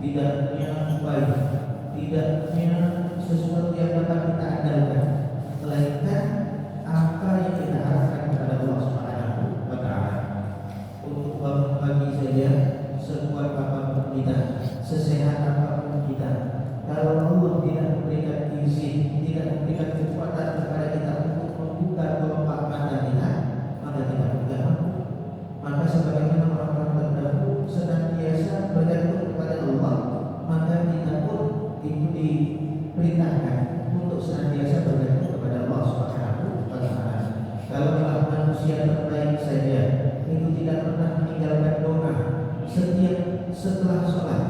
tidak punya baik, tidak punya sesuatu yang dapat kita andalkan, melainkan apa yang kita harapkan kepada Allah Subhanahu wa Ta'ala. Untuk bangun pagi saja, sekuat apapun kita, sesehat apapun kita, kalau Allah tidak memberikan izin, tidak memberikan kekuatan kepada kita untuk membuka kelopak mata kita, maka kita tidak mampu. Maka sebagaimana orang-orang terdahulu senantiasa bergantung kepada Allah, maka kita pun itu diperintahkan untuk senantiasa bergantung kepada Allah Subhanahu wa Ta'ala. Kalaulah manusia terbaik saja itu tidak pernah meninggalkan doa setiap setelah sholat,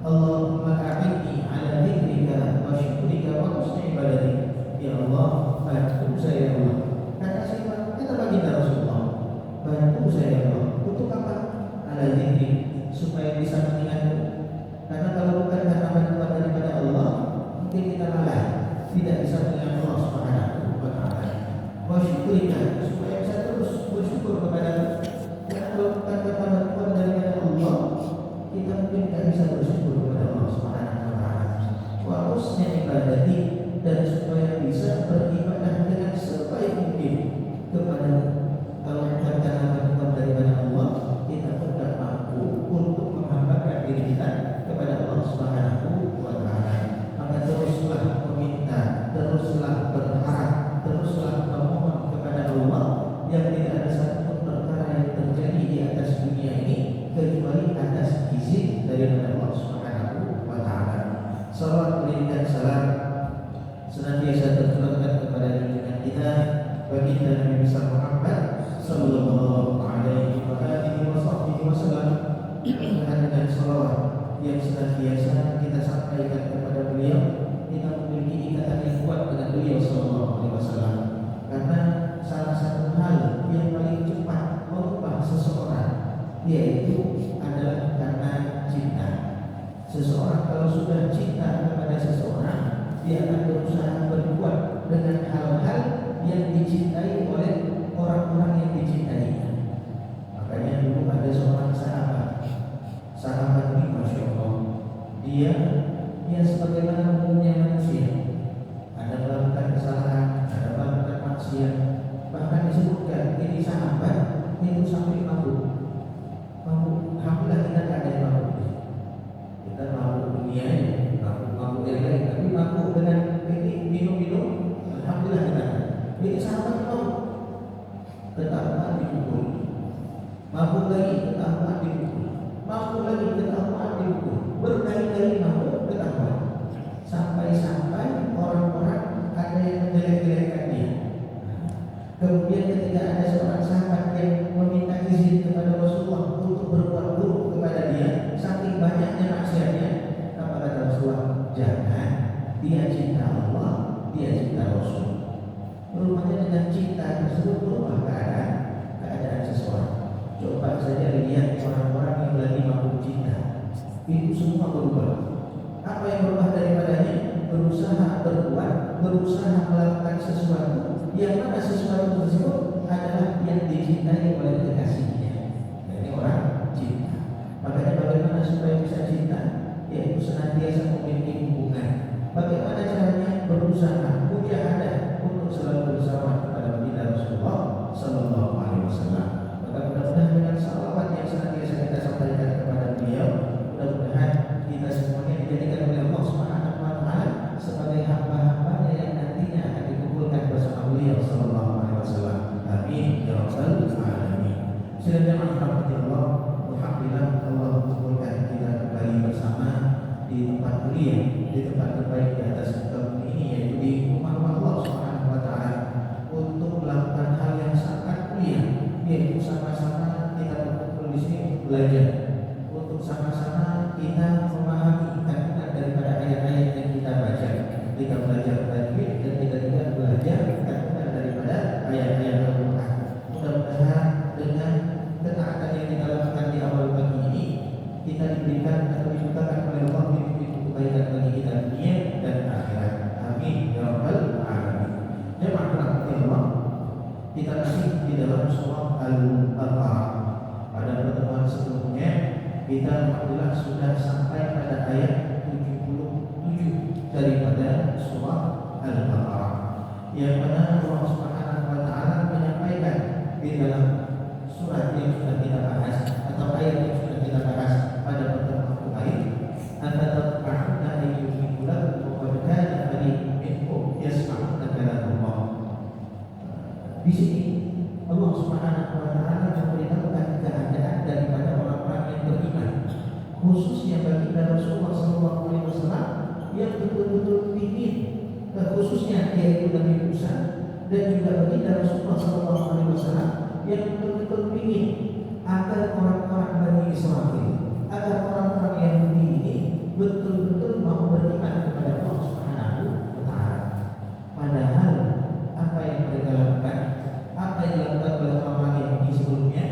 Allahumma a'inni ala dzikrika wa syukrika wa husni ibadatik. Ya Allah, bantu saya ya Allah. Kata siapa? Kata baginda Rasulullah, bantu saya ya Allah. Untuk apa? Ala dzikri, supaya bisa mengingatku. Karena kalau bukan karena bantuan daripada Allah, mungkin kita lalai, tidak bisa mengingat Allah Subhanahu wa Ta'ala. Wa syukrika, supaya bisa terus bersyukur kepada. Karena kalau bukan karena bantuan daripada Allah, kita mungkin tidak bisa bersyukur kepada Allah Subhanahu wa Ta'ala. Wa husni ibadati, dan supaya bisa beribadah dengan sebaik mungkin kepada. Kalau bukan karena bantuan daripada Allah, kita pun tidak mampu untuk menghambakan diri kita kepada Allah Subhanahu wa Ta'ala. Maka teruslah meminta, teruslah berharap, teruslah memohon kepada Allah yang tidak ada satu perkara yang terjadi di atas dunia ini kecuali atas izin daripada Allah Subhanahu wa Ta'ala. Salawat dan salam senantiasa tercurahkan kepada junjungan kita baginda Nabi besar Muhammad sallallahu alaihi wa alihi wasallam, dengan salawat yang senantiasa kita sampaikan kepada beliau. Kita memiliki ikatan yang kuat dengan beliau sallallahu alaihi wasallam, karena salah satu hal yang paling cepat merubah seseorang yaitu adalah karena cinta. Seseorang kalau sudah cinta kepada seseorang, dia akan berusaha berbuat dengan hal-hal yang dicintai oleh orang-orang yang dicintainya. Makanya dulu ada seorang sahabat ini, masya Allah, dia sebagaimana umumnya manusia, ada melakukan kesalahan, ada melakukan maksiat, bahkan disebutkan ini sahabat itu sampai mabuk. Alhamdulillah kita tidak ada yang mabuk. Kita mabuk dunia, mabuk yang lain, tapi mabuk dengan ini minum-minum, alhamdulillah kita. Ini sahabat mabuk, ketahuan dipukul, mabuk lagi ketahuan dipukul, mabuk lagi ketahuan dipukul, berkali-kali mabuk ketahuan, sampai orang-orang ada yang menjelek-jelekkan dia. Kemudian ketika ada seorang sahabat yang meminta izin kepada Rasulullah untuk berbuat buruk kepada dia, saking banyaknya maksiatnya, apa kata Rasulullah? Jangan, dia cinta Allah, dia cinta Rasul. Rupanya dengan cinta tersebut berubah keadaan seseorang. Coba saja lihat orang-orang yang lagi mabuk cinta, itu semua berubah. Apa yang berubah daripadanya? Berusaha berbuat, berusaha melakukan sesuatu yang mana sesuatu tersebut adalah yang dicintai oleh kekasihnya. Jadi orang cinta. Makanya bagaimana supaya bisa cinta? Yaitu senantiasa memiliki hubungan. Bagaimana caranya? Berusaha, mujahadah untuk selalu bersama kepada baginda Rasulullah sallallahu alaihi wasallam. Maka mudah-mudahan dengan salawat yang senantiasa kita sampaikan kepada beliau, mudah-mudahan kita semuanya dijadikan oleh Allah Subhanahu wa Ta'ala sebagai hamba-hambanya yang nantinya akan dikumpulkan bersama beliau sallallahu alaihi wasallam. Amin ya rabbal alamin. Silakan Allah, alhamdulillah Allah mengumpulkan kita kembali bersama di tempat mulia, di tempat terbaik di atas muka bumi ini, yaitu di rumah Allah Subhanahu wa Ta'ala, untuk melakukan hal yang sangat mulia, yaitu sama-sama kita berkumpul di sini untuk belajar, untuk sama-sama kita memahami kandungan daripada ayat-ayat yang kita baca. Kita belajar tajwid dan kita juga belajar kandungan daripada ayat-ayat Al-Quran. Mudah-mudahan dengan ketaatan yang kita lakukan di awal pagi ini, kita diberikan atau dibukakan oleh Allah pintu-pintu kebaikan bagi kita dunia dan akhirat. Amin ya rabbal alamin. Jemaah rahmatullah, kita masih di dalam surah Al-Baqarah. Pada pertemuan sebelumnya Kita alhamdulillah sudah sampai pada ayat 77 daripada surah Al-Baqarah, yang mana Allah Subhanahu wa taala menyampaikan di dalam surat yang sudah kita bahas atau ayat yang sudah kita bahas pada pertemuan kemarin, afatatma'una ayyuhum lakum wa qad kana fariqun minhum yasma'una kalam Allah. Di sini Allah Subhanahu wa taala memberitahukan keadaan daripada orang-orang yang beriman, khususnya bagi Rasulullah sallallahu alaihi wasallam yang betul-betul ingin, khususnya yaitu Nabi Musa, dan juga bagi Rasulullah sallallahu alaihi wasallam yang betul-betul ingin agar orang-orang Bani Israel, agar orang-orang Yahudi ini betul-betul mau beriman kepada Allah Subhanahu wa taala. Padahal apa yang mereka lakukan, apa yang dilakukan oleh orang Yahudi sebelumnya,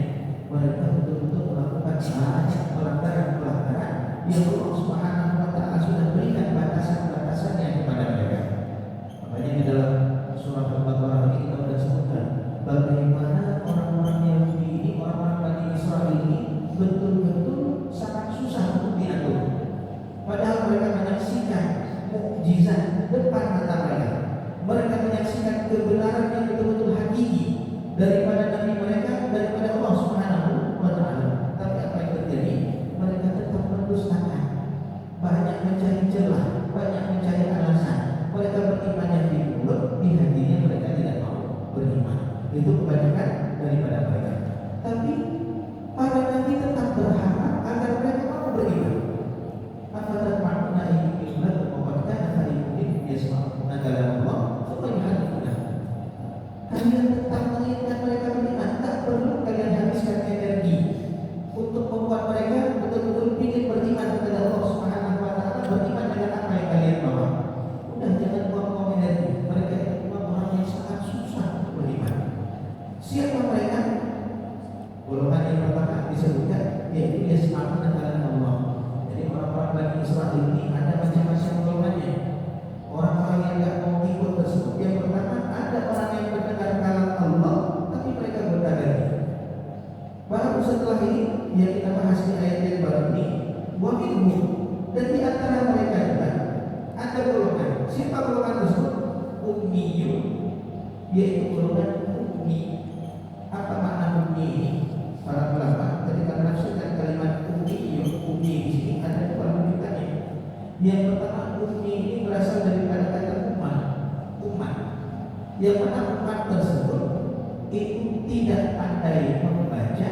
mereka betul-betul melakukan banyak pelanggaran-pelanggaran yang Allah Subhanahu wa taala sudah berikan batasan-batasannya kepada mereka. Makanya di dalam surah Al-Baqarah ini kita sudah sebutkan bagaimana orang-orang Yahudi ini, orang-orang Bani Israel ini betul-betul sangat susah untuk diatur. Padahal mereka menyaksikan mukjizat depan mata mereka. Mereka menyaksikan kebenaran yang betul-betul hakiki daripada Nabi mereka, daripada Allah Subhanahu wa taala. Tapi apa yang terjadi? Mereka tetap mendustakan, banyak mencari celah, banyak mencari alasan. Mereka beriman di mulut, di hatinya mereka tidak mau beriman. Itu kebanyakan daripada mereka. Tapi para nabi tetap berharap agar mereka mau beriman. Afatatma'una ayyuhum lakum wa qad kana fariqun minhum yasma'una kalam Allah. Kalian tetap menginginkan mereka beriman. Tak perlu kalian habiskan energi untuk membuat mereka betul-betul ingin beriman kepada Allah Subhanahu wa taala, beriman dengan apa yang kalian bawa. Udah, jangan buang-buang energi. Mereka itu orang yang sangat susah untuk beriman. Siapa mereka? Golongan yang pertama disebutkan yaitu yasma'una kalam Allah. Jadi orang-orang Bani Israel ini ada macam-macam golongannya. Orang-orang yang tidak mau ikut tersebut, yang pertama ada orang yang mendengar kalam Allah tapi mereka berdagang. Baru setelah ini yang kita bahas di ayat yang baru ini, wa minhum, dan di antara mereka juga ada golongan. Siapa golongan tersebut? Ummiyun, yaitu golongan ummi. Apa makna ummi ini? Para ulama ketika menafsirkan kalimat ummi di sini ada dua rujukannya. Yang pertama, ummi ini berasal daripada kata umat, yang mana umat tersebut itu tidak pandai membaca,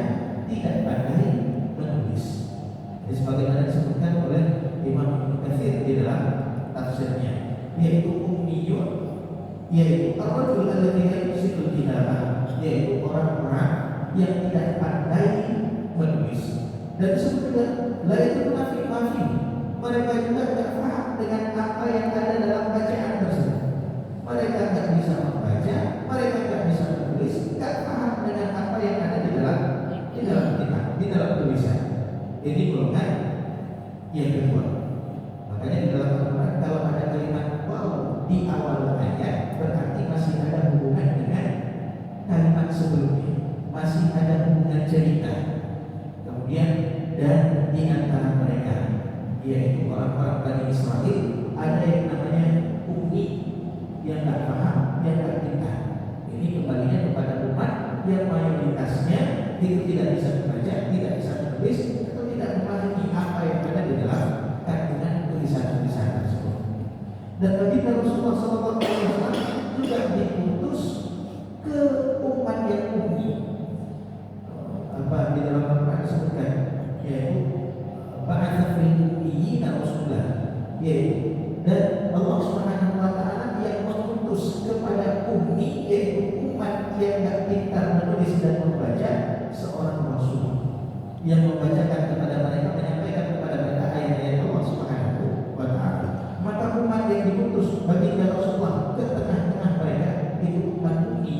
tidak pandai menulis. Jadi sebagaimana disebutkan oleh Imam Ibnu Katsir di dalam tafsirnya, yaitu ummiyun, yaitu ar-rajul alladzi la yusiru kitabah, yaitu orang-orang yang tidak pandai menulis. Dan disebut juga la yatuna fi, mereka juga tidak paham dengan apa yang ada dalam bacaan tersebut. Mereka tidak bisa membaca, mereka tidak bisa menulis, tidak paham dengan apa yang ada di dalam kitab, di dalam tulisan. Ini golongan yang kedua. Makanya di dalam Al-Quran kalau ada kalimat waw di awal ayat, berarti masih ada hubungan dengan kalimat sebelumnya, masih ada hubungan cerita. Kemudian dan di antara mereka, yaitu orang-orang Bani Israel, ada yang namanya ummi, yang tak paham, yang tak pintar. Ini kembalinya kepada umat yang mayoritasnya itu tidak bisa membaca, tidak bisa menulis, atau tidak memahami apa yang ada di dalam kandungan tulisan-tulisan tersebut. Dan bagi Rasulullah SAW juga diutus ke umat yang ummi. Apa di dalam Al-Quran disebutkan, yaitu ba'atsa fil ummiyina rasulah, yaitu dan Allah Subhanahu wa taala yang mengutus kepada ummi, yaitu umat yang tidak pintar menulis dan membaca, seorang rasul yang membacakan kepada mereka, menyampaikan kepada mereka ayat-ayat Allah Subhanahu wa taala. Maka umat yang diutus bagi Rasulullah ke tengah-tengah mereka itu umat ummi.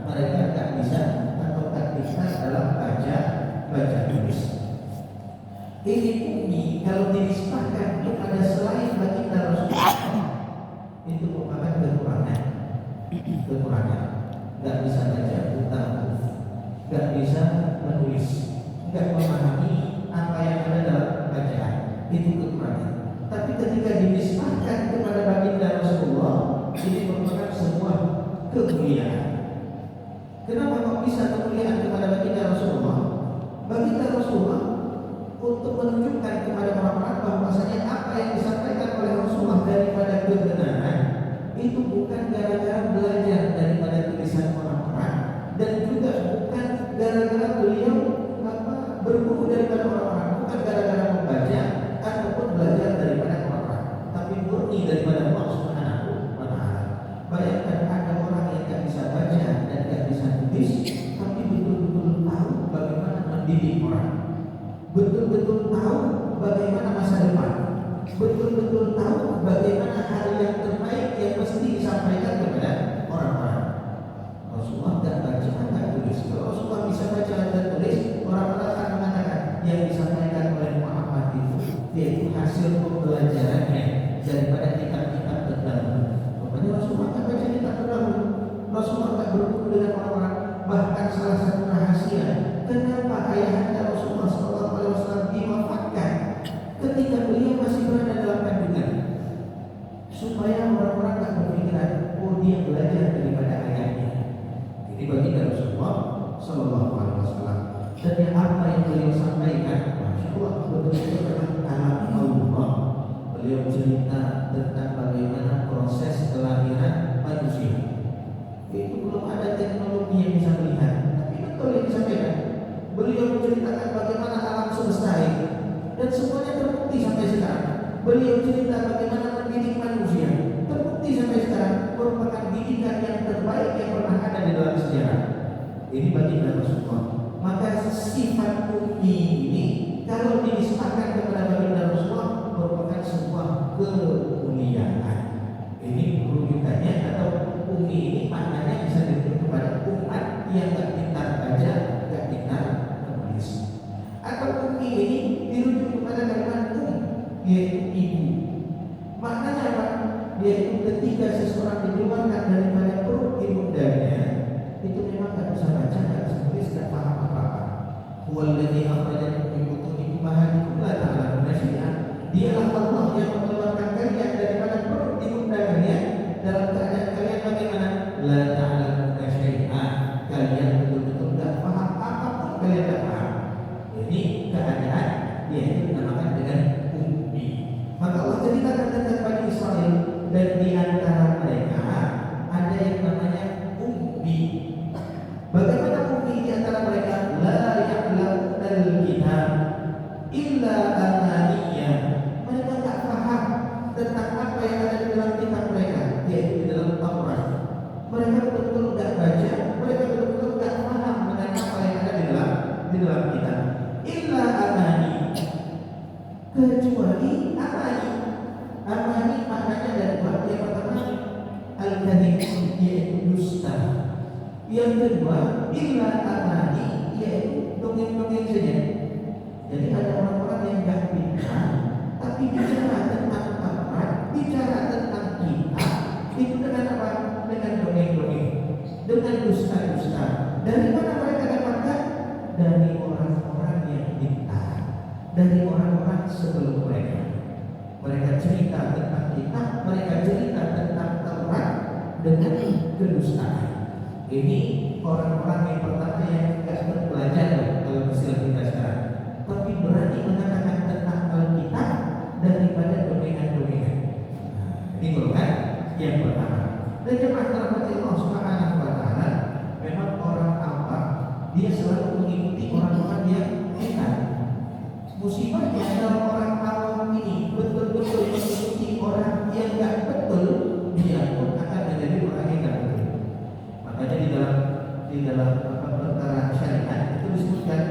Mereka tak bisa atau tak bisa dalam baca tulis. Ini ummi kalau dinisbahkan kepada selain baginda Rasulullah itu merupakan kekurangan. Gak bisa baca, buta, gak bisa menulis, gak dinisbahkan kepada baginda Rasulullah, ini merupakan sebuah kemuliaan. Kenapa kok bisa kemuliaan kepada baginda Rasulullah? Baginda Rasulullah untuk menunjukkan kepada orang-orang bahwasanya apa yang disampaikan oleh Rasulullah daripada kebenaran itu bukan gara-gara belajar daripada tulisan orang-orang, dan juga bukan gara-gara beliau berguru daripada orang-orang, bukan gara-gara membaca ataupun belajar daripada orang-orang, tapi murni daripada Allah Subhanahu wa Ta'ala. Bayangkan ada orang yang tidak bisa baca dan tidak bisa tulis, tapi betul-betul tahu bagaimana mendidik orang, betul-betul tahu bagaimana masa depan, betul-betul tahu bagaimana hal yang terbaik yang mesti disampaikan kepada orang-orang. Rasulullah tidak baca, tidak tulis. Kalau Rasulullah bisa baca dan tulis, orang-orang akan mengatakan yang disampaikan oleh Muhammad itu yaitu hasil pembelajarannya daripada kitab-kitab terdahulu. Makanya Rasulullah tidak baca kitab terdahulu, Rasulullah tidak berguru dengan orang-orang. Bahkan salah satu rahasia kenapa ayahanda Rasulullah SAW diwafatkan ketika beliau masih berada dalam kandungan, supaya orang-orang tak berpikiran, oh dia belajar daripada ayahnya. Ini baginda Rasulullah SAW. Dan yang apa yang beliau sampaikan, Masya Allah, betul-betul adalah kalam Allah. Beliau cerita tentang bagaimana proses kelahiran manusia. Itu belum ada teknologi yang bisa melihat, tapi betul yang disampaikan. Beliau menceritakan bagaimana alam semesta ini, dan semuanya terbukti sampai sekarang. Beliau cerita bagaimana mendidik manusia, terbukti sampai sekarang merupakan didikan yang terbaik yang pernah ada di dalam sejarah. Ini baginda Rasulullah. Maka sifat ummi ini kalau dinisbahkan kepada baginda Rasulullah merupakan sebuah kemuliaan. Ini rujukannya, atau ummi ini maknanya bisa dirujuk kepada umat yang tak pintar baca, tak pintar menulis. Atau ummi ini dirujuk kepada kalimat yaitu ibu. Maknanya apa? Yaitu ketika seseorang dikeluarkan daripada perut ibundanya, itu memang tak bisa baca, tak bisa tulis, tak paham apa-apa. Huwallazi akhrajakum min butuni ummahatikum la ta'lamuna syai'an. Dialah Allah yang mengeluarkan kalian daripada perut ibunda kalian dalam keadaan kalian bagaimana? La ta'lamuna syai'an. Kalian betul-betul tak paham apapun, kalian tak paham. Ini keadaan yang dinamakan dengan ummi. Maka Allah ceritakan tentang Bani Israel, dan di antara mereka ada yang namanya ummi. Bagaimana ummi di antara mereka? La ya'lamuna al-kitab illa amaniyah. Mereka tak paham tentang apa yang ada di dalam kitab mereka, yaitu di dalam Taurat. Mereka betul-betul tidak baca, mereka betul-betul tidak paham dengan apa yang ada di dalam kitab. Illa amani, kecuali amani. Amani maknanya ada dua. Yang pertama al-kadhib, yaitu dusta. Yang kedua illa amani, yaitu dongeng-dongeng saja. Jadi ada orang-orang yang tidak pintar, tapi bicara tentang Taurat, bicara tentang kitab, itu dengan apa? Dengan dongeng-dongeng, dengan dusta-dusta. Dari mana mereka dapatkan? Dari orang-orang yang pintar, dari orang-orang sebelum mereka. Mereka cerita tentang kitab, mereka cerita tentang Taurat dengan kedustaan. Ini orang-orang yang pertama yang tidak berbelajar kalau istilah kita sekarang, tapi berani mengatakan tentang Alkitab daripada domengan-domengan. Ini golongan yang pertama. Dan jemaah rahmati Allah Subhanahu wa Ta'ala, memang orang awam dia selalu mengikuti orang-orang yang pintar. Musibahnya adalah orang awam ini betul-betul mengikuti orang yang tidak betul, dia pun akan menjadi orang yang tidak betul. Makanya di dalam perkara syariat itu disebutkan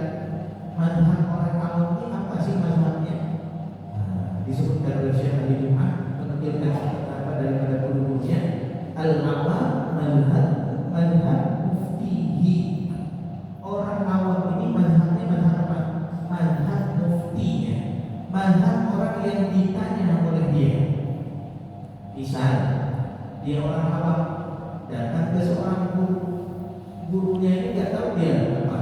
mazhab orang awam ini apa sih mazhabnya? Disebutkan oleh Syekh Ali Jumat, menukilkan apa daripada guru-gurunya, al-awam mazhab muftihi. Orang awam ini mazhabnya mazhab apa? Mazhab muftinya, mazhab orang yang ditanya oleh dia. Misal dia orang awam datang ke seorang guru, gurunya ini tidak tahu dia apa,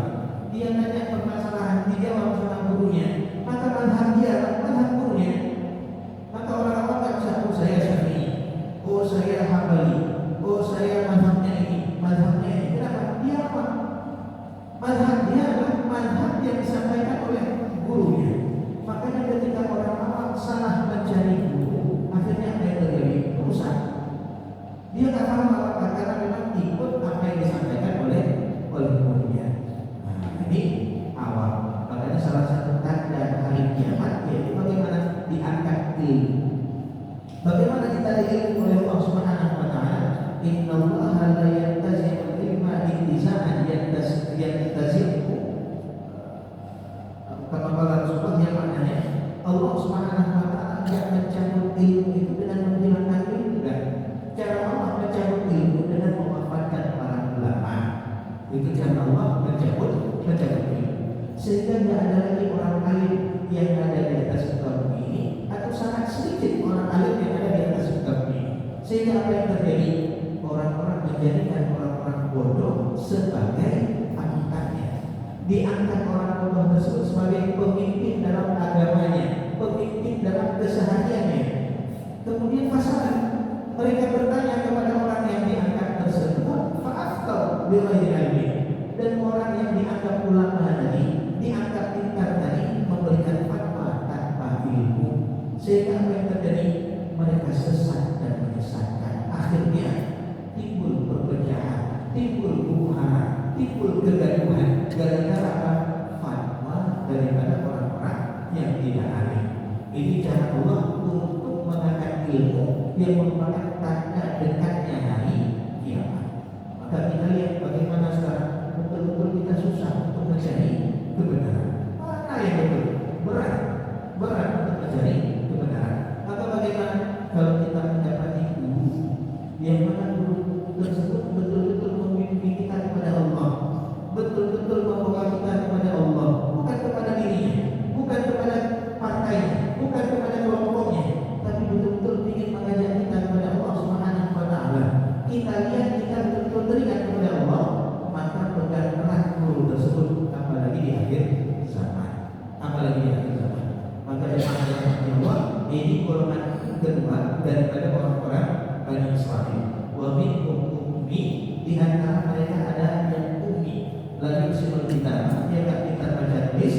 dia tanya permasalahan, dijawab sama gurunya, maka mazhab dia, mazhab gurunya. Maka orang awam tidak bisa saya Hambali, oh saya mazhabnya ini, mazhabnya ini. Kenapa? Dia apa? Mazhab dia adalah mazhab yang disampaikan oleh gurunya. Makanya ketika orang awam salah mencari guru, akhirnya apa yang terjadi? Rusak. Dia tak tahu apa karena memang ikut apa yang disampaikan oleh gurunya. Nah, ini awam. Makanya salah satu tanda hari kiamat yaitu bagaimana diangkat ilmu. Bagaimana kita diilmu oleh Allah Subhanahu wa taala? Innallaha la yantazi'u ilma intiza'an yantazi'u. Kata Rasulullah yang maknanya Allah Subhanahu wa taala yang mencabut ilmu itu dengan menghilangkan ilmu kan? Cara Allah mencabut ilmu dengan memanfaatkan para ulama. Itu cara Allah mencabut ilmu. Sehingga tidak ada lagi orang alim yang ada di atas muka bumi ini, atau sangat sedikit orang alim yang ada di atas muka bumi ini. Sehingga apa yang terjadi? Orang-orang menjadikan orang-orang bodoh sebagai pangkatnya. Diangkat orang bodoh tersebut sebagai pemimpin dalam agamanya, pemimpin dalam kesehariannya. Kemudian pasangan mereka bertanya kepada orang yang diangkat tersebut, fa'aftau bighairi ilmi. Dan orang yang dianggap ulama tadi, dianggap pintar tadi, memberikan fatwa tanpa ilmu. Sehingga apa yang terjadi? Mereka sesat dan menyesatkan. Akhirnya timbul perpecahan, timbul huru-hara, timbul kegaduhan gara-gara apa? Fatwa daripada orang-orang yang tidak alim. Ini cara Allah untuk mengangkat ilmu yang merupakan tanda dekatnya hari kiamat. Maka kita lihat bagaimana sekarang betul-betul kita susah untuk mencari kebenaran. Mana yang betul? Berat untuk mencari kebenaran. Maka bagaimana kalau kita mendapati guru yang mana guru tersebut betul-betul membimbing kita kepada Allah, betul-betul membawa kita kepada Allah, bukan kepada dirinya, bukan kepada partainya, bukan kepada kelompoknya, tapi betul-betul ingin mengajak kita kepada Allah Subhanahu wa taala. Kita lihat kita betul-betul teringat kepada Allah, maka pegang erat guru tersebut, apalagi di akhir zaman. Maka Allah ini golongan kedua daripada orang-orang Bani Israil. Wa minhum ummi, di antara mereka ada yang ummi, lagi usul kita, dia tak pintar baca tulis,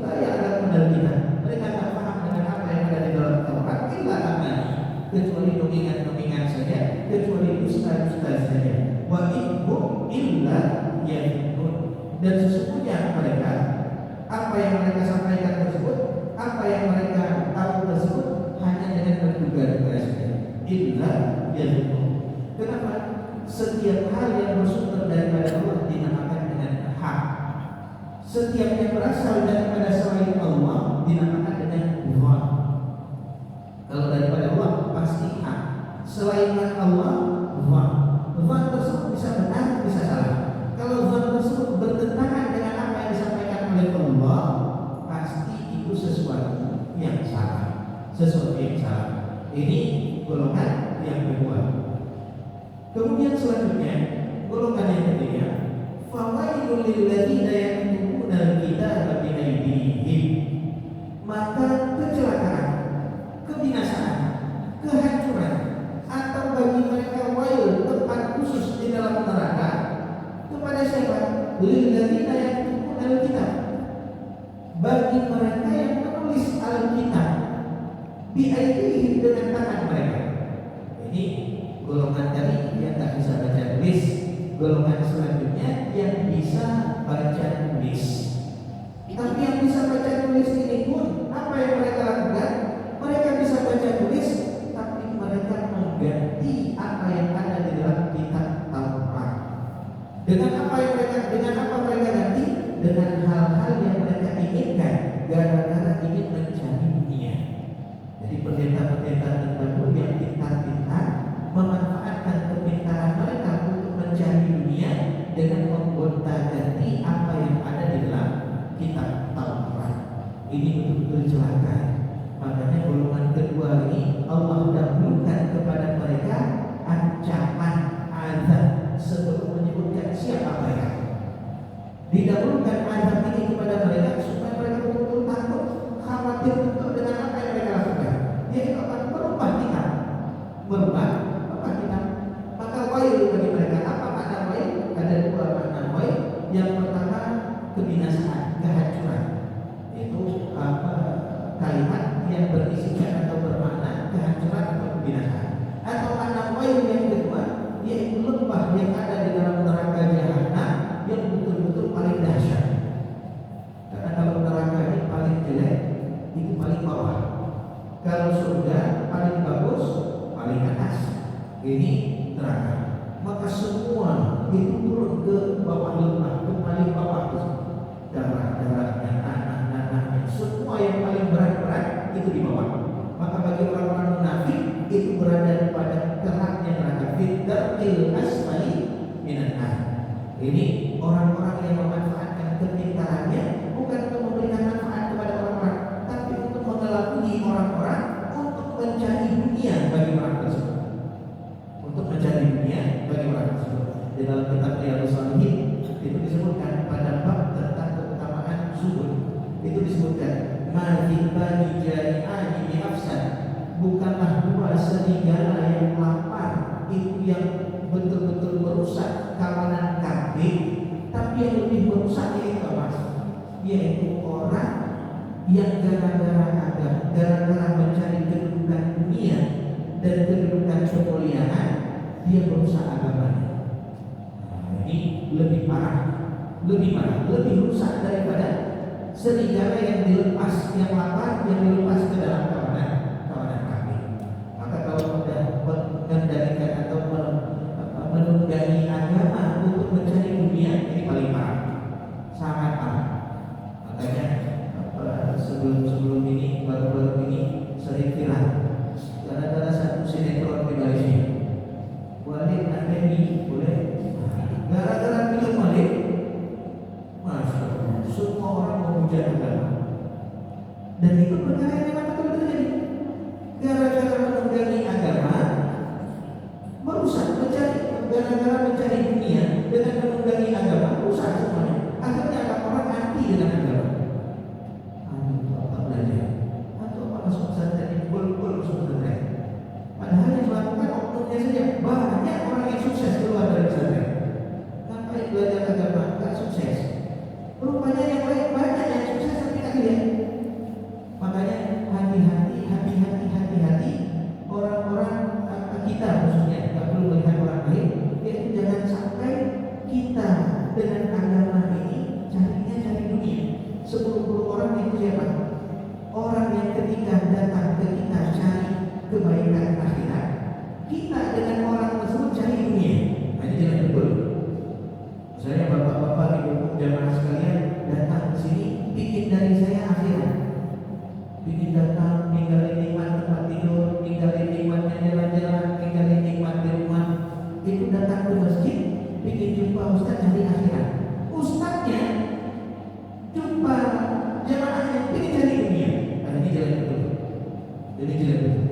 layak ada benar kita. Mereka tak paham dengan apa yang ada di dalam Taurat, illa amani, kecuali domingan-domingan saja, kecuali ustaz-ustaz saja. Wa minhum illa yahdun, dan sesungguhnya mereka, apa yang mereka sampaikan tersebut, apa yang mereka tahu tersebut hanya dengan berduga-duga saja. Illa yahdun. Kenapa? Setiap hal yang bersumber daripada Allah dinamakan dengan hak. Setiap yang berasal daripada selain Allah dinamakan dengan dhon. Kalau daripada Allah pasti hak. Selain Allah dhon. Dhon tersebut bisa benar, bisa salah. Kalau dhon tersebut bertentangan dengan apa yang disampaikan oleh Allah, pasti itu sesuatu yang salah. Sesuatu yang salah. Ini golongan yang kedua. Kemudian selanjutnya golongan yang ketiga, fawailul lil ladzina yaktubuna al-kitaba bi aydihim. Maka kecelakaan, kebinasaan, kehancuran atau bagi mereka wail, tempat khusus di dalam neraka kepada siapa? Lil ladzina yaktubuna al-kitab, bagi mereka yang menulis Alkitab bi aydihim, dengan tangan mereka. Ini golongan tadi yang tak bisa baca tulis, golongan selanjutnya yang bisa baca tulis. Tapi yang bisa baca tulis ini pun apa yang mereka lakukan? Mereka bisa baca tulis, tapi mereka mengganti apa yang ada di dalam kitab Taurat. Dengan apa mereka ganti? Dengan hal-hal yang mereka inginkan, gara-gara ingin mencari dunia. Jadi pendeta-pendeta tertentu yang pintar-pintar memanfaatkan kepintaran mereka untuk mencari dunia dengan menggonta-ganti apa yang ada di dalam kitab Taurat. Ini betul-betul celaka. Makanya golongan kedua ini Allah dahulukan kepada mereka ancaman azab sebelum menyebutkan siapa mereka. Didahulukan azab ini kepada mereka supaya mereka betul-betul takut, khawatir betul dengan apa yang mereka lakukan. Dia akan merubah kita, merubah Yang pertama kebinasaan, kehancuran. Itu kalimat yang berisikan atau bermakna kehancuran atau kebinasaan. Atau an-nawai yang kedua, yaitu lembah yang ada di dalam neraka jahanam yang betul-betul paling dahsyat. Karena kalau neraka ini paling jelek, itu paling bawah. Kalau surga paling bagus, paling atas. Ini neraka. Maka semua itu turun ke bawah lembah, ke paling bawah. Darah-darahnya, tanah-tanahnya, semua yang paling berat-berat itu di bawah. Maka bagi orang-orang munafik itu berada pada terangnya neraka, fitril asfali minan nar. Ini orang-orang yang memanfaatkan kepintarannya bukan untuk memberikan manfaat kepada orang-orang, tapi untuk mengelabui orang-orang untuk mencari dunia bagi orang tersebut. Untuk mencari dunia bagi orang tersebut. Di dalam kitab Riyadhus Shalihin itu disebutkan pada bab tentang keutamaan zuhud. Itu disebutkan madhibani jari'ani bi afsan, bukanlah dua serigala yang lapar itu yang betul-betul merusak kawanan kambing, tapi yang lebih merusak yaitu apa? Yaitu orang yang gara-gara mencari kedudukan dunia dan kedudukan kemuliaan, dia merusak agamanya. Ini lebih parah, lebih rusak daripada serigala yang dilepas, yang lapar, yang dilepas ke dalam kawanan kambing. Maka kalau sudah mengendalikan atau menunggangi agama untuk mencari dunia, ini paling parah, sangat parah. Makanya sebelum ini, baru-baru ini sering viral gara-gara satu sinetron di Malaysia. Walid Nabi boleh gara-gara film Walid, Masya Allah, semua orang memuja agama. Dan itu perkara yang memang betul terjadi. Gara-gara menunggangi agama, merusak, gara-gara mencari dunia dengan menunggangi agama, rusak semuanya. Akhirnya orang anti dengan agama. Apa belajar? Atau apa masuk pesantren, bol-bol masuk pesantren. Padahal yang melakukan oknumnya saja. Banyak orang yang sukses keluar dari pesantren. Sampai belajar agama, tak sukses. Rupanya yang lain banyak yang sukses tapi tak lihat. Makanya hati-hati orang-orang kita khususnya, tak perlu melihat orang lain. Yaitu jangan sampai kita dengan agama ini cari dunia. 10 orang itu siapa? Orang yang ketika datang ke kita cari kebaikan akhirat, kita dengan orang tersebut cari dunia. Nah, ini jangan betul. Saya bapak-bapak, ibu jamaah sekalian datang ke sini, bikin dari saya akhirat. Bikin datang, tinggalin nikmat tempat tidur, tinggalin nikmatnya jalan-jalan, tinggalin nikmat di rumah. Itu datang ke masjid, bikin jumpa ustaz cari akhirat. Ustaznya jumpa jamaahnya, bikin cari dunia. Nah, ini jalan betul. Jadi jalan betul.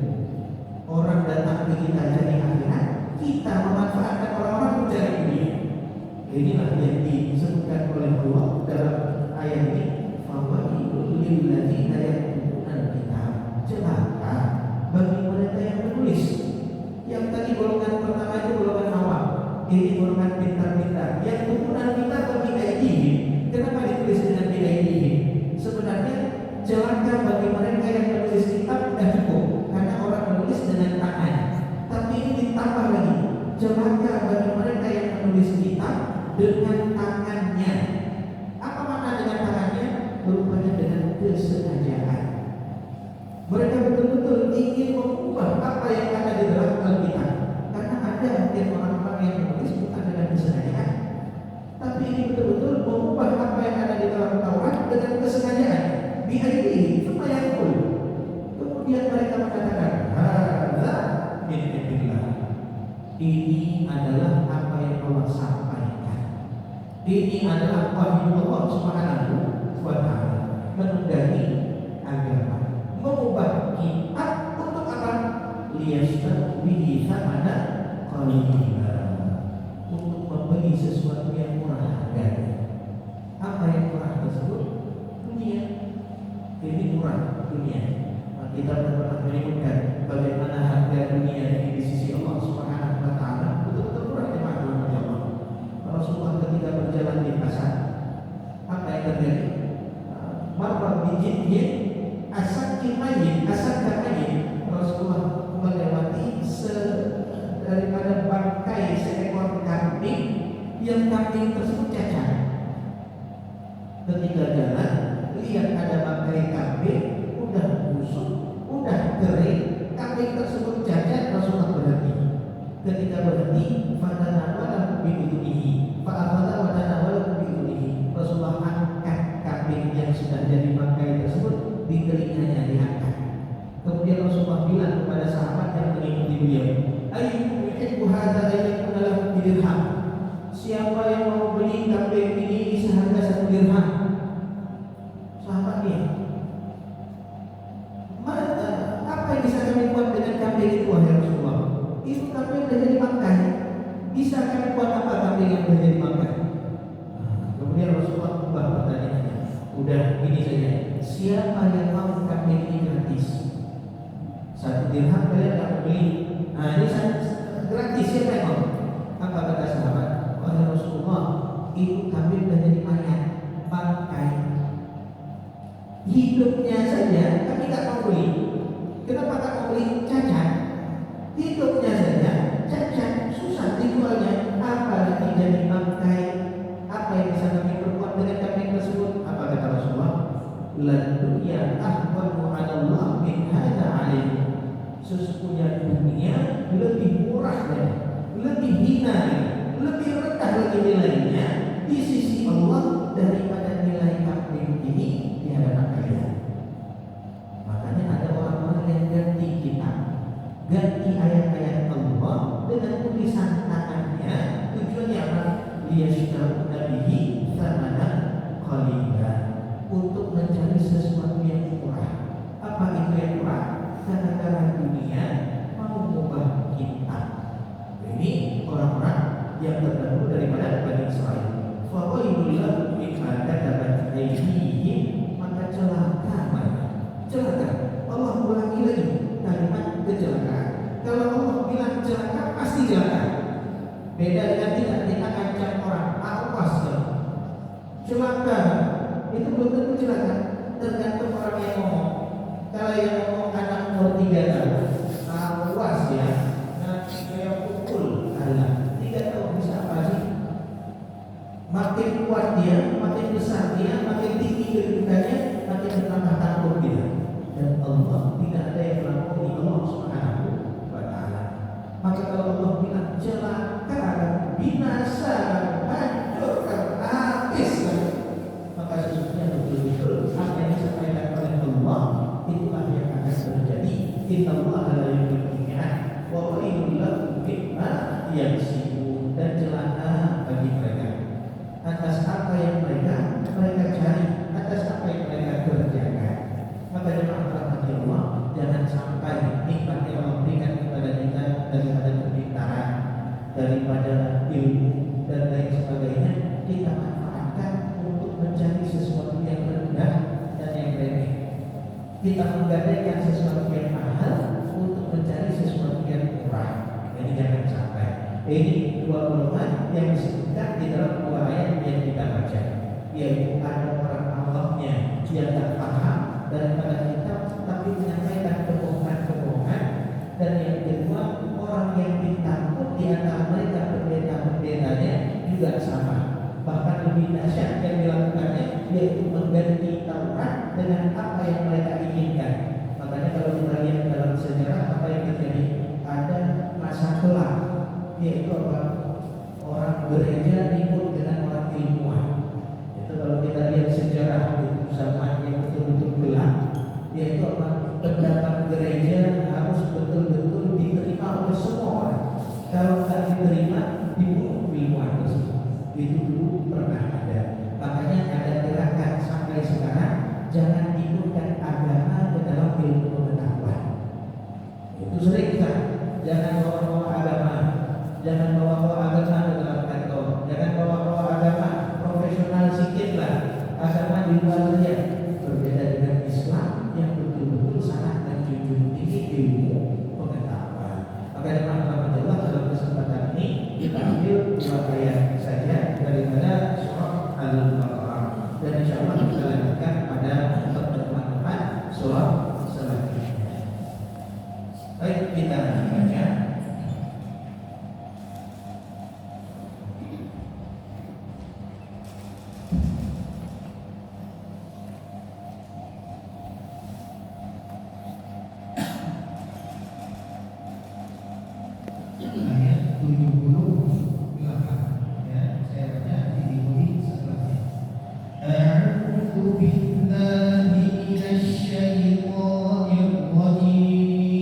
Orang datang ke kita cari akhirat, kita memanfaatkan orang-orang mencari dunia. Inilah yang disebutkan oleh Allah dalam ayat ini. Fawailul lil ladzina yaktubuna al-kitab. Celaka bagi mereka yang menulis. Yang tadi golongan pertama itu golongan awam, ini golongan pintar-pintar. Yang yaktubuna al-kitab bagi aidihim. Kenapa ditulis dengan aidihim? Sebenarnya celaka bagi mereka yang menulis kitab sudah cukup, karena orang menulis dengan tangan. Tapi ini ditambah lagi, celaka bagi mereka yang menulis kitab dengan tangannya. Apa makna dengan tangannya? Rupanya dengan kesengajaan. Mereka betul-betul ingin mengubah apa yang ada di dalam Alkitab. Karena ada yang orang-orang yang menulis bukan dengan kesengajaan, tapi ini betul-betul mengubah apa yang ada di dalam Taurat dengan kesengajaan. Biaidihim supaya full. Kemudian mereka mengatakan, hadza min indillah. Ini adalah apa yang Allah sampaikan. Ini adalah wahyu Allah Subhanahu wa ta'ala. Menunggangi agama, mengubah kitab untuk apa? Liyashtaru bihi thamana qalila, untuk membeli sesuatu yang murah harganya. Apa yang murah tersebut? Dunia. Ini murah dunia. Kita pernah menyebutkan bagaimana harga dunia di sisi Allah Subhanahu wa ta'ala betul-betul murah, di mana Allah. Rasulullah ketika berjalan di pasar, dijin asal kimayin Rasulullah melewati daripada bangkai seekor kambing yang kambing tersebut cacat. Ketika jalan lihat ada bangkai kambing udah busuk, udah kering, kambing tersebut cacat, Rasulullah berhenti. Ketika berhenti, fatanawala bi'udunihi, fa'afala watanawala bi'udunihi. Rasulullah angkat kambing yang sudah jadi bangkai tersebut, di telinganya diangkat. Kemudian Rasulullah bilang kepada sahabat yang mengikuti beliau, ayyukum yuhibbu hadza ayyakuna lahu dirham. Siapa yang mau beli kambing ini seharga 1 dirham? Sahabat dia, apa yang bisa kami buat dengan kambing itu wahai Rasulullah? Itu kambing sudah jadi bangkai. Bisa kami buat apa kambing yang sudah jadi bangkai? Kemudian Rasulullah ubah pertanyaannya. Udah ini saja. Siapa yang mau kambing ini gratis? 1 dirham kalian tak beli. Nah ini gratis, siapa yang mau? Apa kata sahabat? Wahai Rasulullah, itu kambing sudah jadi mayat, bangkai. Hidupnya saja kami tak mau beli. Kenapa tak mau beli? Cacat. Hidupnya saja cacat, susah dijualnya, apalagi jadi bangkai. Apa yang bisa kami perbuat dengan kambing tersebut? Apa kata Rasulullah? La dunya ahwanu 'ala Allah min hadza 'alaihi. Sesungguhnya dunia lebih murah dan lebih hina, lebih rendah lagi nilainya di sisi Allah daripada nilai kambing ini di hadapan kalian. Makanya ada orang-orang yang ganti kitab, ganti ayat-ayat Allah dengan tulisan tangannya. Tujuannya apa? Liyashtaru nabihi tsamanan qalila, untuk mencari sesuatu yang murah. Apa itu yang murah? Karena dunia mau mengubah kitab. Ini orang-orang yang terdahulu daripada Bani Israel. Fawailul lahum mimma katabat aydihim, maka celaka mereka. Celaka. Allah ulangi lagi kalimat kecelakaan. Kalau Allah bilang celaka, pasti celaka. Beda dengan kita ancam orang, awas dong. Celaka itu belum tentu celaka, tergantung orang yang ngomong. Kalau yang ngomong anak umur 3 tahun, awas ya, nanti saya pukul. Tidak tahu bisa apa sih. Makin kuat dia, makin besar dia, makin tinggi kedudukannya, makin bertambah takut dia. Dan Allah tidak ada yang melampaui Allah Subhanahu wa Ta'ala. Maka kalau Allah bilang celaka, binasa, hancur, habis, maka sesungguhnya betul-betul apa yang disampaikan oleh Allah itulah yang akan terjadi. Inna Allah adalah yang berpikirkan wa wailul lahum mimma yaksibun, dan celaka bagi mereka atas apa yang mereka cari, atas apa yang mereka kerjakan. Maka jemaah rahmati Allah, jangan sampai nikmat yang Allah berikan kepada kita daripada kepintaran, daripada ilmu dan lain sebagainya, kita manfaatkan untuk mencari sesuatu yang rendah dan yang remeh. Kita menggadaikan sesuatu yang mahal untuk mencari sesuatu yang murah. Jadi jangan sampai. Ini 2 golongan yang disebutkan di dalam 2 ayat yang kita baca, yaitu ada orang awamnya yang tak paham daripada kitab tapi menyampaikan kebohongan-kebohongan, dan yang kedua orang yang ditakut di antara mereka pendeta-pendetanya juga sama. Bahkan lebih dahsyat yang dilakukannya, yaitu mengganti Taurat dengan apa yang mereka inginkan. Makanya kalau kita lihat dalam sejarah apa yang terjadi, ada masa kelak, yaitu apa? Orang gereja ikut dengan orang ilmuwan. Itu kalau kita lihat sejarah itu zaman yang betul-betul gelap, yaitu apa? Pendapat gereja harus betul-betul diterima oleh semua orang. Kalau tidak diterima, dibunuh ilmuwan tersebut. Itu dulu pernah ada. Makanya ada gerakan sampai sekarang, jangan ikutkan agama ke dalam ilmu pengetahuan. Itu sering kan? Jangan bawa-bawa agama, jangan bawa-bawa agama ke dalam kantor, jangan bawa-bawa agama profesional sedikit lah. Agama di luar saja. Berbeda dengan Islam yang betul-betul sangat menjunjung tinggi ilmu pengetahuan. Maka jemaah Allah, dalam kesempatan ini kita ambil 2 ayat saja daripada surah Al-Baqarah, dan insyaallah kita lanjutkan pada pertemuan billahi minasyaitonir rajim.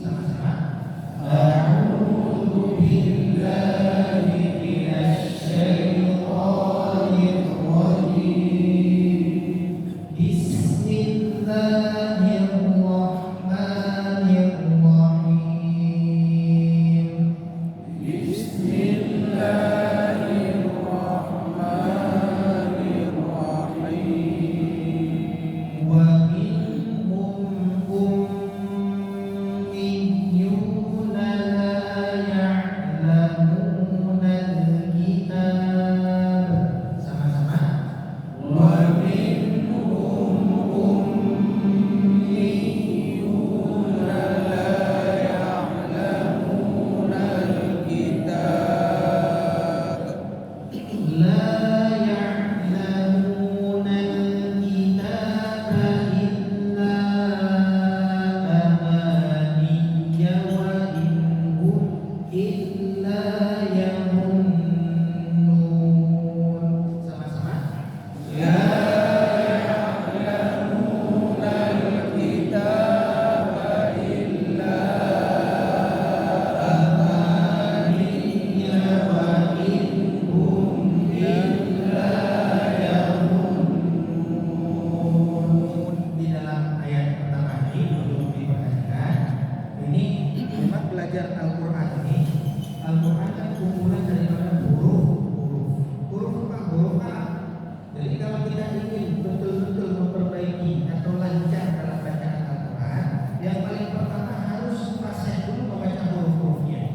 Sama-sama. A'udzu billahi minasyaitonir rajim. Bismillahirrahmanirrahim. Wa minhum ummiyyuna la ya'lamuna al-kitab. Sama-sama. Wa minhum ummiyyuna la ya'lamuna al-kitab. La ya'lamuna al-kitaba illa amaniyya wa in hum illa yamunnun. Sama-sama. La ya'lamuna al-kitaba illa amaniyya wa in hum illa yamunnun. Di dalam ayat pertama ini untuk diperhatikan, ini memang belajar Al-Quran ini. Al-Quran kan kumpulan daripada huruf apa? Huruf Arab. Jadi kalau kita ingin betul-betul memperbaiki atau lancar dalam bacaan Al-Quran, yang paling pertama harus fasih dulu membaca huruf-hurufnya.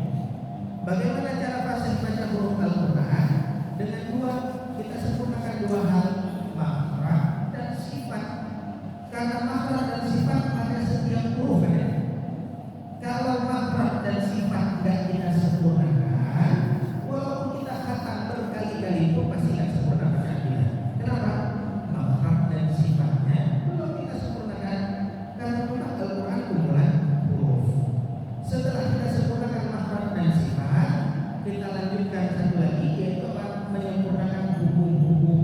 Bagaimana cara fasih baca huruf Al-Quran? Dengan kita sempurnakan dua hal, makhraj dan sifat. Karena makhraj dan sifat pada setiap huruf ada. Kalau makhraj dan sifat tidak kita sempurnakan, walaupun kita khatam berkali-kali itu pasti tidak sempurna bacaan kita. Kenapa? Makhraj dan sifatnya belum kita sempurnakan. Karena memang Al-Quran kumpulan huruf. Setelah kita sempurnakan makhraj dan sifat, kita lanjutkan satu lagi, yaitu menyempurnakan hukum-hukum.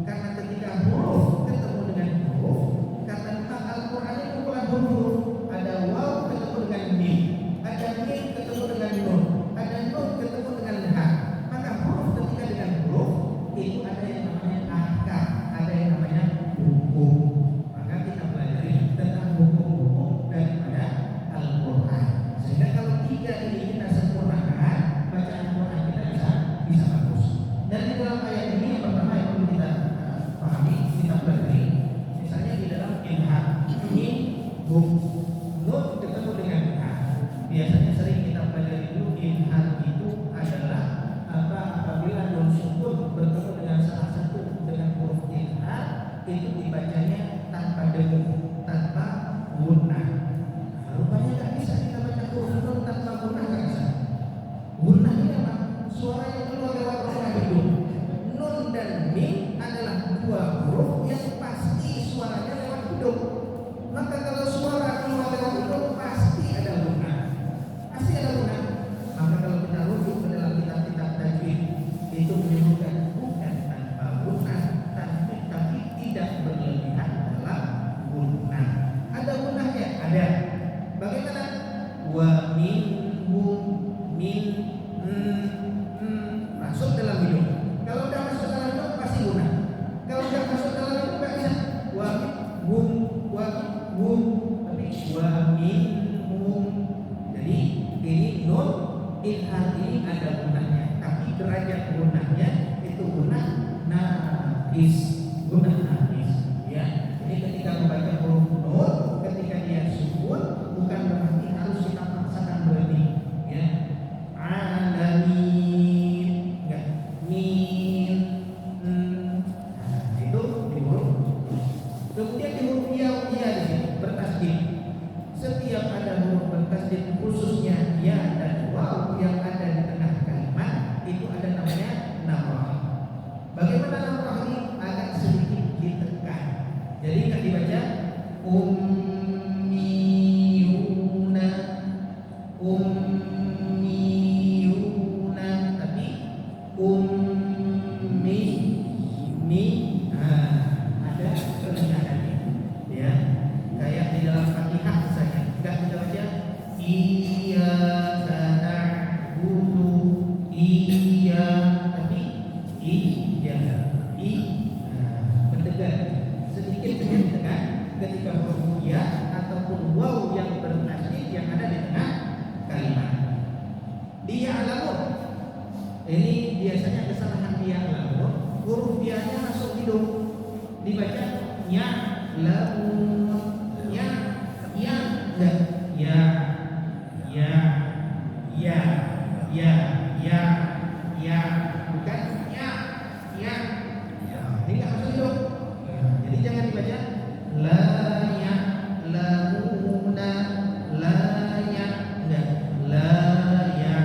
Karena ketika huruf ketemu dengan huruf, karena memang Al-Quran ini kumpulan huruf, ada waw ketemu dengan mim, ada mim ketemu dengan nun, ada nun ketemu dengan ha. Maka huruf ketika dengan huruf itu ada yang namanya ahkam, ada yang namanya hukum. Maka kita pelajari tentang hukum-hukum daripada Al-Quran. Sehingga kalau tiga ini kita sempurnakan, bacaan Quran kita bisa bagus. Dan di dalam ayat ini yang pertama yang perlu kita pahami, kita pelajari, misalnya di dalam ilham ini nun ketemu dengan ha. Biasanya sering kita pelajari dulu ilham itu adalah apabila nun sukun bertemu dengan salah satu dengan huruf ilham, itu dibacanya tanpa dengung, tanpa gunnah. Rupanya nggak bisa kita baca huruf nun tanpa gunnah, nggak bisa. Gunnah ini apa? Suara yang keluar lewat rongga hidung. Nun dan mim adalah dua huruf yang pasti suaranya lewat hidung. Maka kalau suara keluar lewat hidung pasti ada gunnah. Pasti ada gunnah. Maka kalau kita rujuk ke dalam kitab-kitab tajwid, itu menyebutkan bukan tanpa gunnah, tapi tidak berlebihan dalam gunnah. Ada gunnahnya? Ada. Bagaimana? Wa minhum min masuk dalam hidung. Kalau udah masuk dalam hidung pasti gunnah. Kalau udah masuk dalam hidung nggak bisa. Wa minhum, tapi wa minhum. Jadi ini nun ilham ini ada gunnahnya, tapi derajat gunnahnya itu gunnah nafis, ya. Jadi ketika membaca huruf nun, ketika dia sukun, bukan berarti harus kita paksakan berhenti, ya. Alamin, enggak, min, itu di huruf. Kemudian di huruf ya di sini bertasdid. Setiap ada huruf bertasdid, khususnya ya dan waw yang ada di tengah kalimat, itu ada namanya namrah. Bagaimana namrah ini? Agak sedikit ditekan. Jadi kan dibaca ummiyuna, tapi ummi mi. ya i. Mendekat sedikit dengan tekan ketika huruf ya ataupun waw yang bertasydid yang ada di tengah kalimat. Dia alamun. Ini biasanya kesalahan dia alamun. Huruf dia-nya masuk hidung. Dibaca ya lamun ya dan ya bukan ya. Ini nggak masuk hidung. Jadi jangan dibaca la ya lamuna la ya dan la ya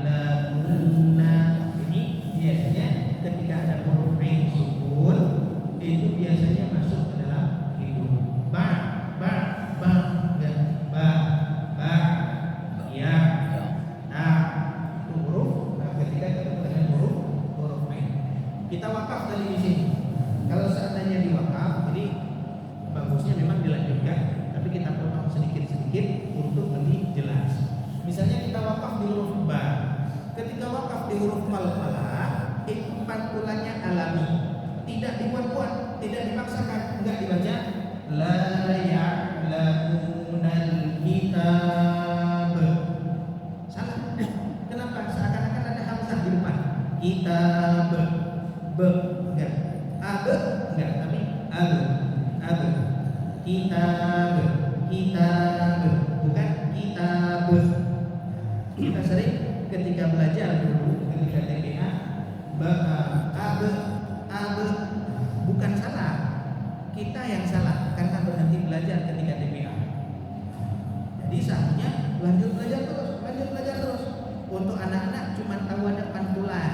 lamuna. Ini biasanya ketika ada huruf ain sukun itu biasanya masuk ke dalam hidung. Ba dan ba ya itu huruf. Ketika ketemu dengan huruf ain kita wakaf tadi di sini. Kalau seandainya diwakaf, jadi bagusnya memang dilanjutkan, tapi kita potong sedikit-sedikit untuk lebih jelas. Misalnya kita wakaf di huruf ba. Ketika wakaf di huruf qalqalah, itu pantulannya alami, tidak dibuat-buat, tidak dipaksakan, enggak dibaca la ya'lamunal kitab. Salah. Kenapa? Seakan-akan ada hamzah di depan. Kitab. Enggak. Enggak, tapi kitab bukan kitab. Kita sering ketika belajar dulu ketika TPA bukan salah, kita yang salah karena berhenti belajar ketika TPA. Jadi seharusnya lanjut belajar terus. Untuk anak-anak cuma tahu ada pantulan,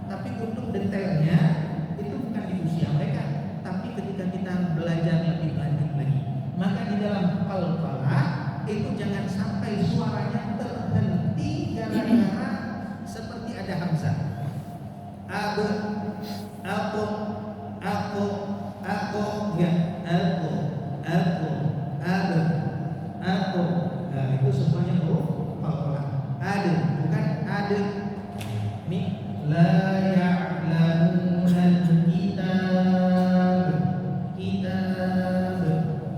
tapi untuk detailnya itu bukan di usia mereka, tapi ketika kita belajar lebih lanjut lagi, maka di dalam qalqalah itu jangan sampai suaranya terhenti gara-gara seperti ada hamzah. Aku nah, itu semuanya huruf qalqalah. Bukan ada. Ini la ya'lamunal kitab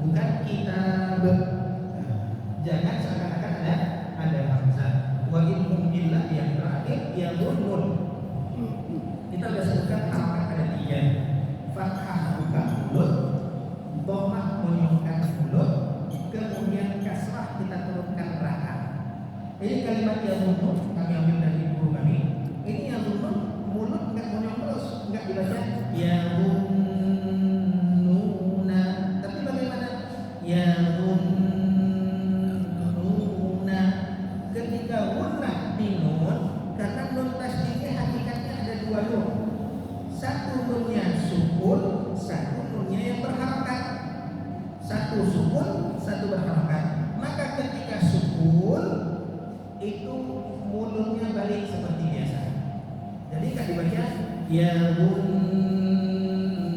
bukan kitab. Jangan seakan-akan ada hamzah. Wa in illa yang terakhir ya nun. Kita sudah sebutkan harakat ada 3. Fathah buka mulut, dhammah menyongkan mulut, kemudian kasrah kita turunkan ra'at. Ini kalimat ya nun kami ambil dari guru kami. Ini yang nun mulut enggak monyong terus, enggak dibaca ya nuna, tapi bagaimana ya nuna ketika gunnah di nun, karena nun tasydidnya hakikatnya ada 2 nun. Satu nunnya sukun, satu nunnya yang berharakat. Satu sukun, satu berharakat. Maka ketika sukun itu mulutnya balik seperti biasa. Jadi kan dibaca ya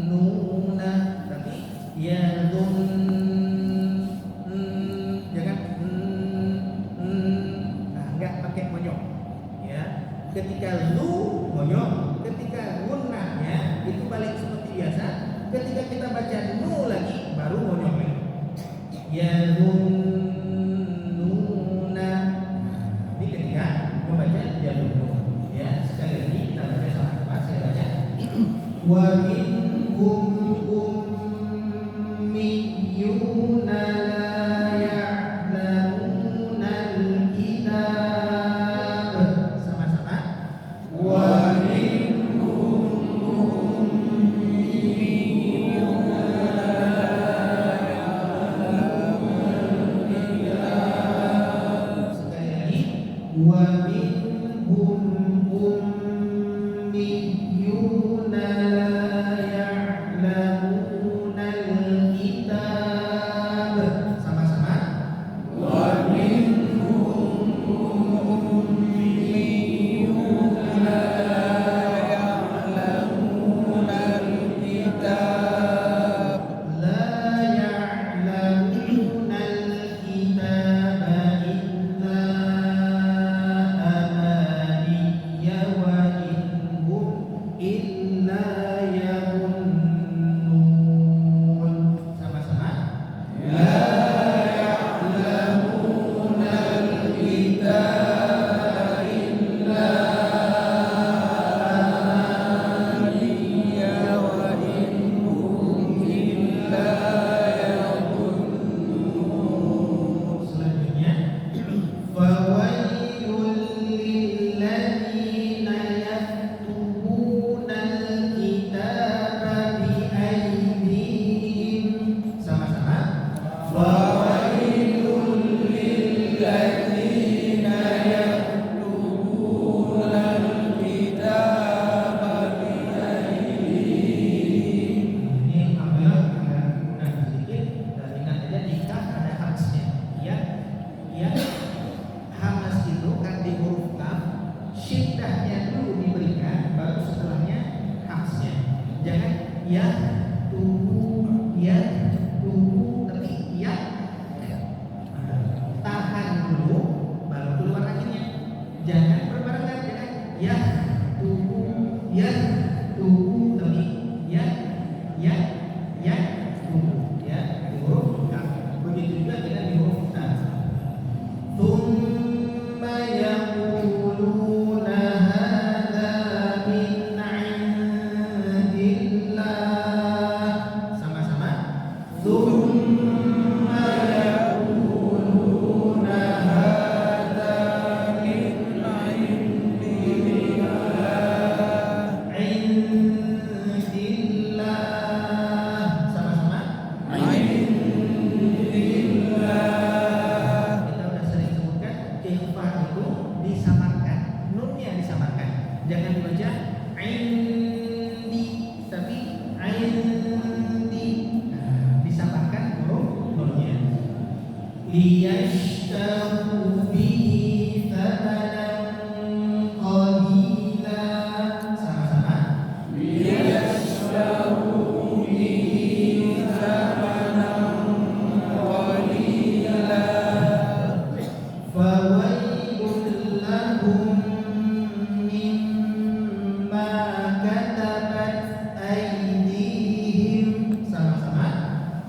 nuna, tapi ya jangan enggak pakai monyong. Ya, ketika lu monyong, ketika gunnahnya itu balik seperti biasa. Ketika kita baca nu lagi baru monyong lagi. Ya ini ketika membaca jalur. Ya, sekali lagi kita baca sama-sama. Saya baca. Wa minhum ummiyuna la ya'lamunal kitab. Sama-sama. Wa minhum ummiyuna la ya'lamunal kitab. Sekali lagi. Wa minhum ummiyuna la ya'lamunal ya tubuh, ya tubuh, tapi ya tahan dulu, baru keluar anginnya. Jangan berbarengan, jangan ya tubuh, ya tubuh, tapi ya tubuh, ya di huruf kaf. Begitu juga dengan di huruf ta. Tsumma yaquluna hadza min 'indillah. Sama-sama. Tsumma yaquluna hadza min 'indillah. 'Indillah. Sama-sama. 'Indillah. Kita udah sering sebutkan ikhfa itu disamarkan, nunnya disamarkan. Jangan dibaca indi, tapi indi. Disamarkan huruf nunnya. Liyashtaru bihi thamanan qalila. Sama-sama. Liyashtaru bihi thamanan qalila. Fawailun lahum mimma katabat aydihim. Sama-sama.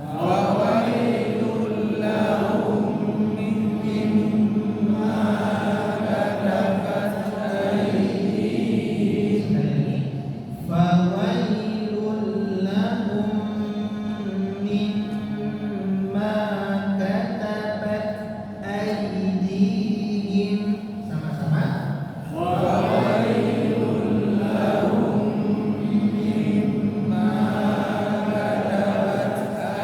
Fawailun lahum mimma katabat aydihim. Sekali lagi. Fawailun lahum mimma katabat aydihim. Sama-sama. Fawailun lahum mimma katabat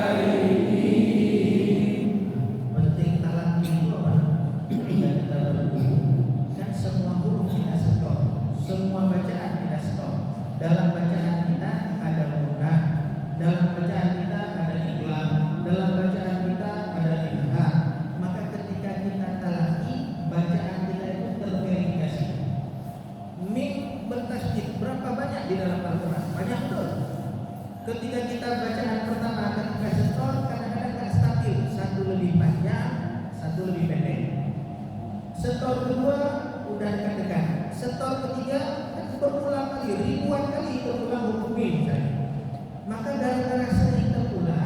aydihim. Penting talaknya itu apa? Ketika kita berguru, kan semua huruf kita stop, semua bacaan kita stop. Dalam bacaan kita ada mudah, dalam bacaan kita ada ikhlam, dalam bacaan kita ada ibham. Maka ketika kita talaki, bacaan kita itu terverifikasi. Mim bertasydid berapa banyak di dalam Al-Quran? Banyak betul. Ketika kita bacaan pertama ketika setor, kadang-kadang kan stabil, satu lebih panjang, satu lebih pendek. Setor kedua udah dekat-dekat. Setor ketiga kan berulang kali, ribuan kali berulang huruf mim misalnya. Maka gara-gara sering terulang,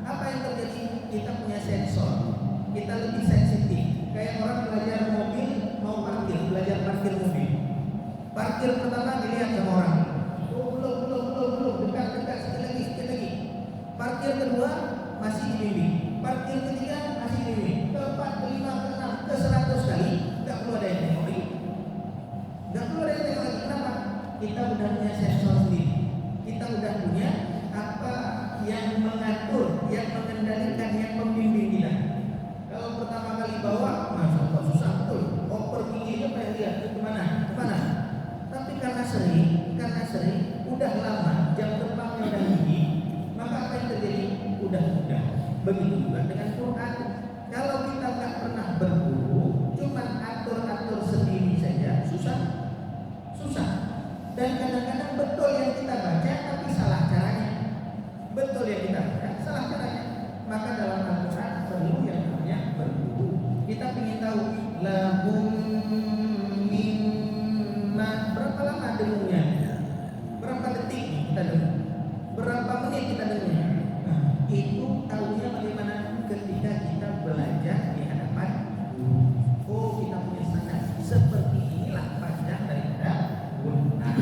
apa yang terjadi? Kita punya sensor, kita lebih sensitif. Kayak orang belajar mobil mau parkir, belajar parkir mobil. Parkir pertama dilihat sama orang. Oh belum, dekat, sedikit lagi. Parkir kedua masih dibimbing. Parkir ketiga masih dibimbing. Keempat, kelima, keenam, ke-100 kali nggak perlu ada yang tengok lagi. Nggak perlu ada yang tengok lagi. Kenapa? Kita udah punya sensor sendiri. Kita udah punya apa yang mengatur, yang mengendalikan, yang membimbing kita. Kalau pertama kali bawa, masya Allah susah betul. Oper tingginya pengen lihat itu kemana. Tapi karena sering, udah lama, jam terbangnya udah tinggi, maka apa yang terjadi? Udah mudah. Begitu juga dengan Quran. Kalau kita nggak pernah berguru, cuman atur-atur sendiri saja, susah. Dan kadang-kadang betul yang kita baca, tapi salah caranya. Betul yang kita baca, salah caranya. Maka dalam Al-Quran perlu yang namanya berguru. Kita ingin tahu lahum mimma, berapa lama dengungnya? Berapa detik kita dengung? Berapa menit kita dengungnya? Itu tahunya bagaimana? Ketika kita belajar di hadapan guru. Oh, kita punya standar. Seperti inilah panjang daripada gunah.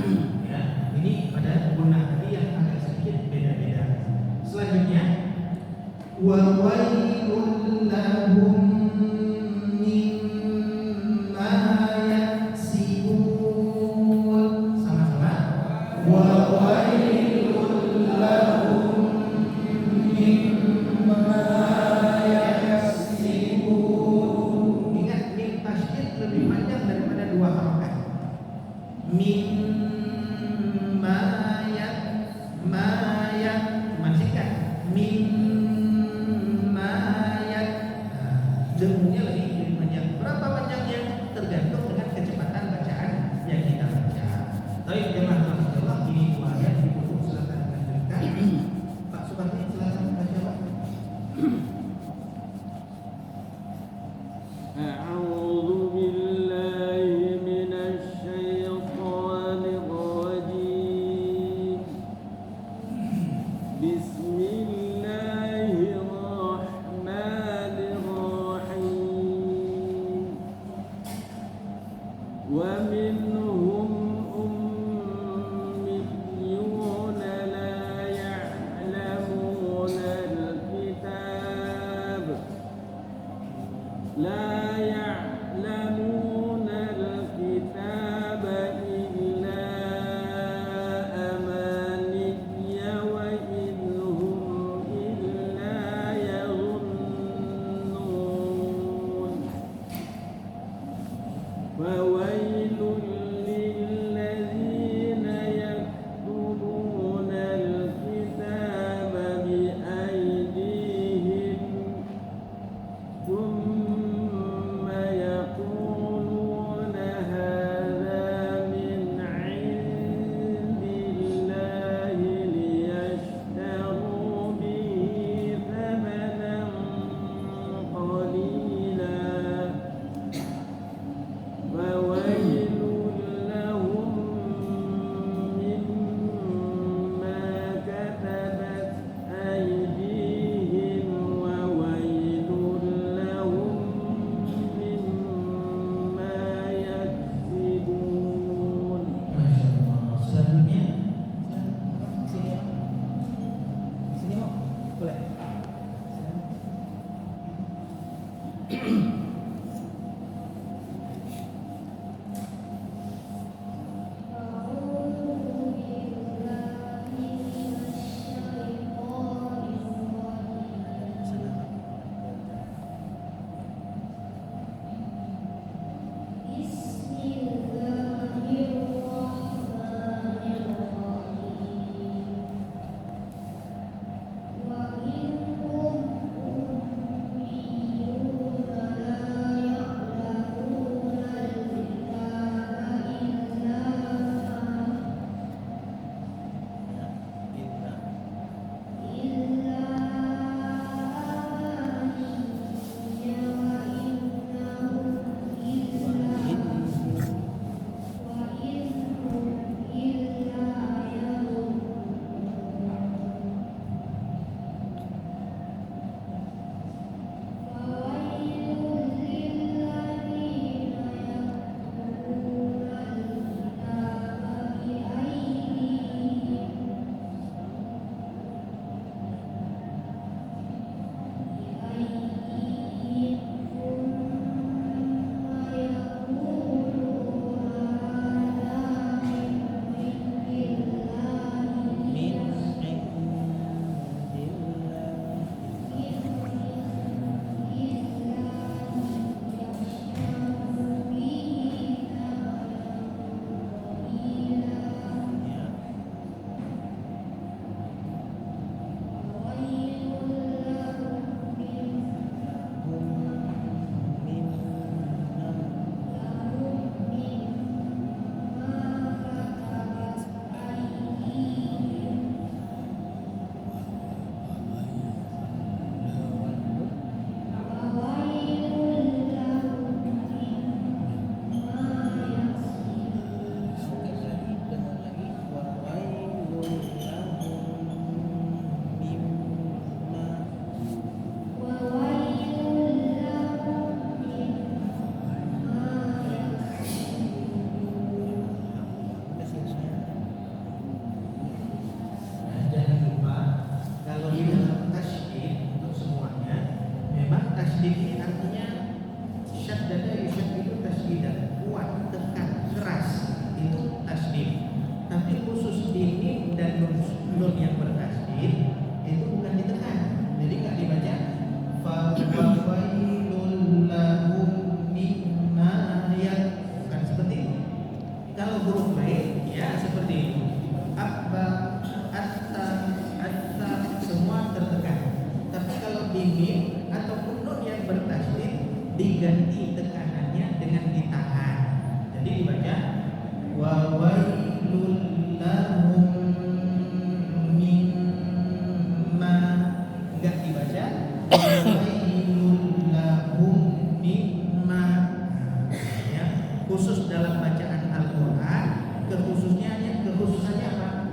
Ya, ini pada gunah tadi yang agak sedikit beda-beda. Selanjutnya, wa wailun lahum mimma yaksibun. Sama-sama. Wa wailun lahum mimma yaksibun. Ingat, mim tasydid lebih panjang daripada dua harokat. Mimma cuma singkat. Mimma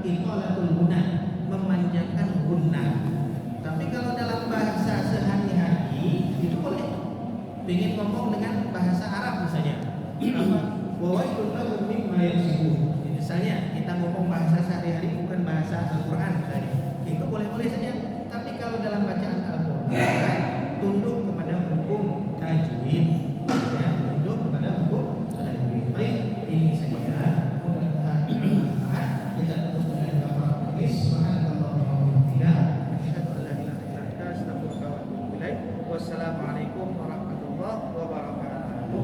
iqalatul guna, memanjangkan guna. Tapi kalau dalam bahasa sehari-hari itu boleh. Ingin ngomong dengan bahasa Arab misalnya, apa? Wa wailul lahum mimma yasifun. Misalnya kita ngomong bahasa sehari-hari bukan bahasa Al-Qur'an misalnya. Itu boleh-boleh saja. Tapi kalau dalam bacaan Al-Qur'an tunduk kepada hukum tajwid, ya, tunduk kepada hukum tajwid. Baik, ini saja. Mudah-mudahan kita tutup dengan kafar tulis. Subhanallah wa bihamdihi, asyhadu an la ilaha illa anta, astaghfiruka wa atubu ilaik. Wassalamualaikum warahmatullahi wabarakatuh.